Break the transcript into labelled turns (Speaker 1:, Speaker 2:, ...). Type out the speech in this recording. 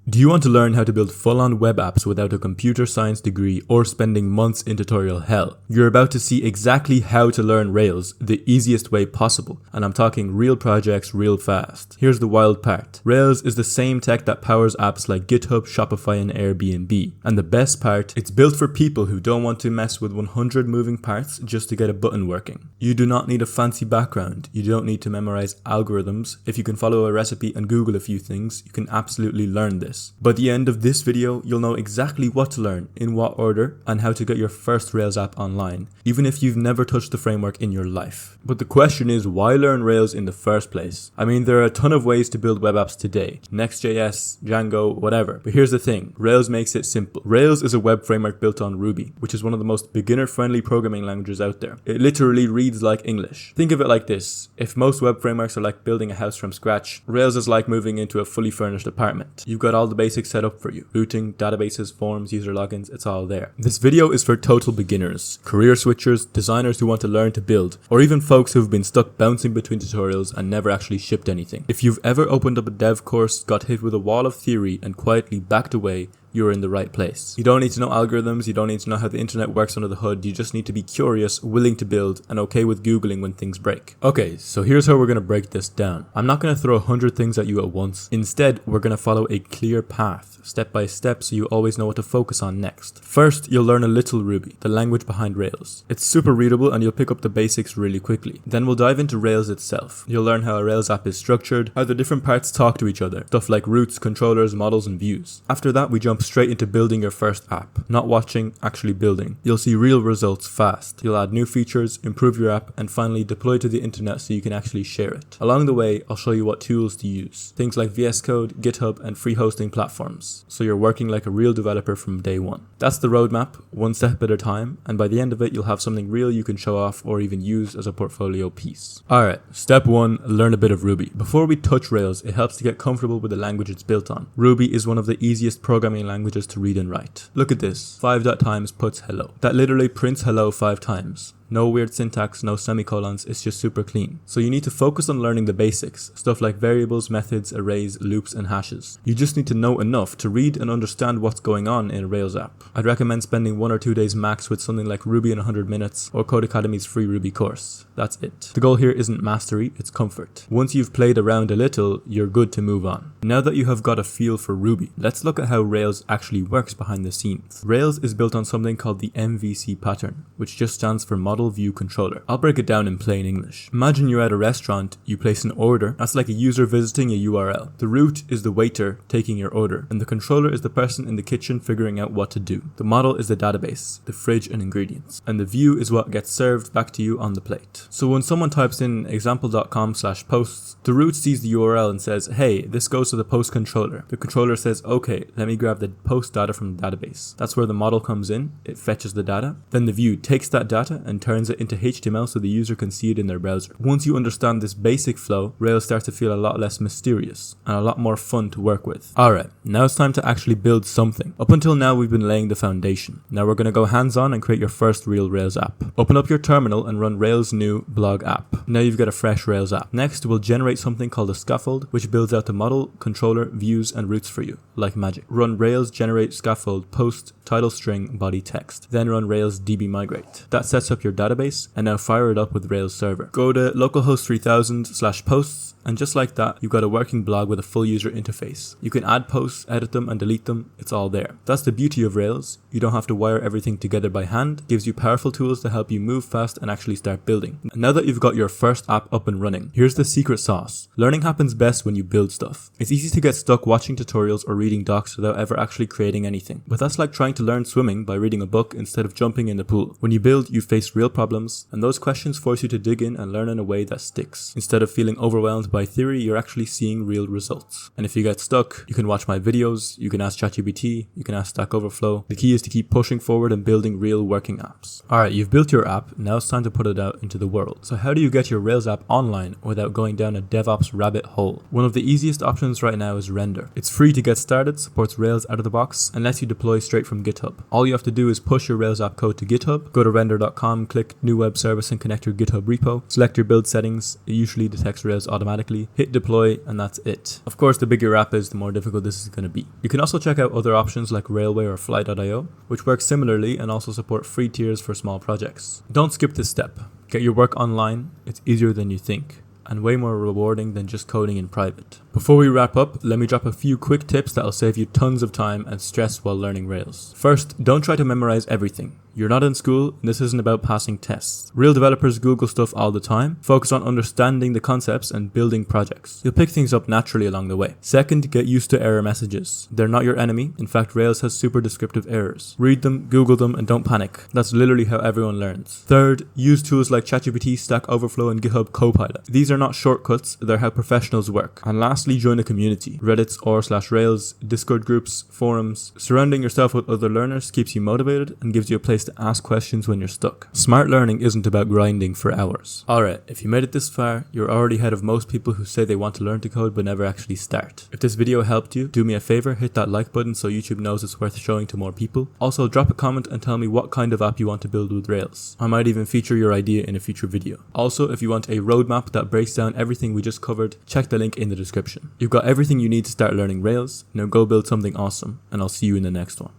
Speaker 1: Do you want to learn how to build full-on web apps without a computer science degree or spending months in tutorial hell? You're about to see exactly how to learn Rails the easiest way possible, and I'm talking real projects real fast. Here's the wild part. Rails is the same tech that powers apps like GitHub, Shopify, and Airbnb. And the best part, it's built for people who don't want to mess with 100 moving parts just to get a button working. You do not need a fancy background. You don't need to memorize algorithms. If you can follow a recipe and Google a few things, you can absolutely learn this. By the end of this video, you'll know exactly what to learn, in what order, and how to get your first Rails app online, even if you've never touched the framework in your life. But the question is, why learn Rails in the first place? I mean, there are a ton of ways to build web apps today. Next.js, Django, whatever. But here's the thing, Rails makes it simple. Rails is a web framework built on Ruby, which is one of the most beginner-friendly programming languages out there. It literally reads like English. Think of it like this. If most web frameworks are like building a house from scratch, Rails is like moving into a fully furnished apartment. You've got all the basics set up for you. Routing, databases, forms, user logins, it's all there. This video is for total beginners, career switchers, designers who want to learn to build, or even folks who've been stuck bouncing between tutorials and never actually shipped anything. If you've ever opened up a dev course, got hit with a wall of theory and quietly backed away, you're in the right place. You don't need to know algorithms, you don't need to know how the internet works under the hood, you just need to be curious, willing to build, and okay with Googling when things break. Okay, so here's how we're going to break this down. I'm not going to throw 100 things at you at once. Instead, we're going to follow a clear path, step by step, so you always know what to focus on next. First, you'll learn a little Ruby, the language behind Rails. It's super readable and you'll pick up the basics really quickly. Then we'll dive into Rails itself. You'll learn how a Rails app is structured, how the different parts talk to each other, stuff like routes, controllers, models, and views. After that, we jump straight into building your first app. Not watching, actually building. You'll see real results fast. You'll add new features, improve your app, and finally deploy to the internet so you can actually share it. Along the way, I'll show you what tools to use. Things like VS Code, GitHub, and free hosting platforms. So you're working like a real developer from day one. That's the roadmap, one step at a time, and by the end of it, you'll have something real you can show off or even use as a portfolio piece. Alright, step one, learn a bit of Ruby. Before we touch Rails, it helps to get comfortable with the language it's built on. Ruby is one of the easiest programming languages to read and write. Look at this, 5.times puts hello. That literally prints hello 5 times. No weird syntax, no semicolons, it's just super clean. So you need to focus on learning the basics, stuff like variables, methods, arrays, loops, and hashes. You just need to know enough to read and understand what's going on in a Rails app. I'd recommend spending 1 or 2 days max with something like Ruby in 100 minutes or Codecademy's free Ruby course. That's it. The goal here isn't mastery, it's comfort. Once you've played around a little, you're good to move on. Now that you have got a feel for Ruby, let's look at how Rails actually works behind the scenes. Rails is built on something called the MVC pattern, which just stands for Model View Controller. I'll break it down in plain English. Imagine you're at a restaurant, you place an order, that's like a user visiting a URL. The route is the waiter taking your order, and the controller is the person in the kitchen figuring out what to do. The model is the database, the fridge and ingredients, and the view is what gets served back to you on the plate. So when someone types in example.com/posts, the route sees the URL and says, hey, this goes to the post controller. The controller says, okay, let me grab the post data from the database. That's where the model comes in, it fetches the data, then the view takes that data and turns it into HTML so the user can see it in their browser. Once you understand this basic flow, Rails starts to feel a lot less mysterious and a lot more fun to work with. Alright, now it's time to actually build something. Up until now we've been laying the foundation. Now we're going to go hands-on and create your first real Rails app. Open up your terminal and run Rails new blog app. Now you've got a fresh Rails app. Next we'll generate something called a scaffold, which builds out the model, controller, views, and routes for you, like magic. Run Rails generate scaffold post title string body text. Then run Rails db migrate. That sets up your database, and now fire it up with Rails server. Go to localhost 3000/posts, and just like that, you've got a working blog with a full user interface. You can add posts, edit them, and delete them. It's all there. That's the beauty of Rails. You don't have to wire everything together by hand. It gives you powerful tools to help you move fast and actually start building. Now that you've got your first app up and running, here's the secret sauce. Learning happens best when you build stuff. It's easy to get stuck watching tutorials or reading docs without ever actually creating anything. But that's like trying to learn swimming by reading a book instead of jumping in the pool. When you build, you face real problems, and those questions force you to dig in and learn in a way that sticks. Instead of feeling overwhelmed by theory, you're actually seeing real results. And if you get stuck, you can watch my videos, you can ask ChatGPT, you can ask Stack Overflow. The key is to keep pushing forward and building real working apps. Alright, you've built your app, now it's time to put it out into the world. So how do you get your Rails app online without going down a DevOps rabbit hole? One of the easiest options right now is Render. It's free to get started, supports Rails out of the box, and lets you deploy straight from GitHub. All you have to do is push your Rails app code to GitHub, go to render.com, click click New Web Service and connect your GitHub repo. Select your build settings. It usually detects Rails automatically. Hit deploy, and that's it. Of course, the bigger your app is, the more difficult this is going to be. You can also check out other options like Railway or Fly.io, which work similarly and also support free tiers for small projects. Don't skip this step. Get your work online. It's easier than you think, and way more rewarding than just coding in private. Before we wrap up, let me drop a few quick tips that'll save you tons of time and stress while learning Rails. First, don't try to memorize everything. You're not in school, and this isn't about passing tests. Real developers Google stuff all the time. Focus on understanding the concepts and building projects. You'll pick things up naturally along the way. Second, get used to error messages. They're not your enemy. In fact, Rails has super descriptive errors. Read them, Google them, and don't panic. That's literally how everyone learns. Third, use tools like ChatGPT, Stack Overflow, and GitHub Copilot. These are not shortcuts, they're how professionals work. And lastly, join a community. Reddit's r/Rails, Discord groups, forums. Surrounding yourself with other learners keeps you motivated and gives you a place to ask questions when you're stuck. Smart learning isn't about grinding for hours. Alright, if you made it this far, you're already ahead of most people who say they want to learn to code but never actually start. If this video helped you, do me a favor, hit that like button so YouTube knows it's worth showing to more people. Also, drop a comment and tell me what kind of app you want to build with Rails. I might even feature your idea in a future video. Also, if you want a roadmap that breaks down everything we just covered, check the link in the description. You've got everything you need to start learning Rails. Now go build something awesome, and I'll see you in the next one.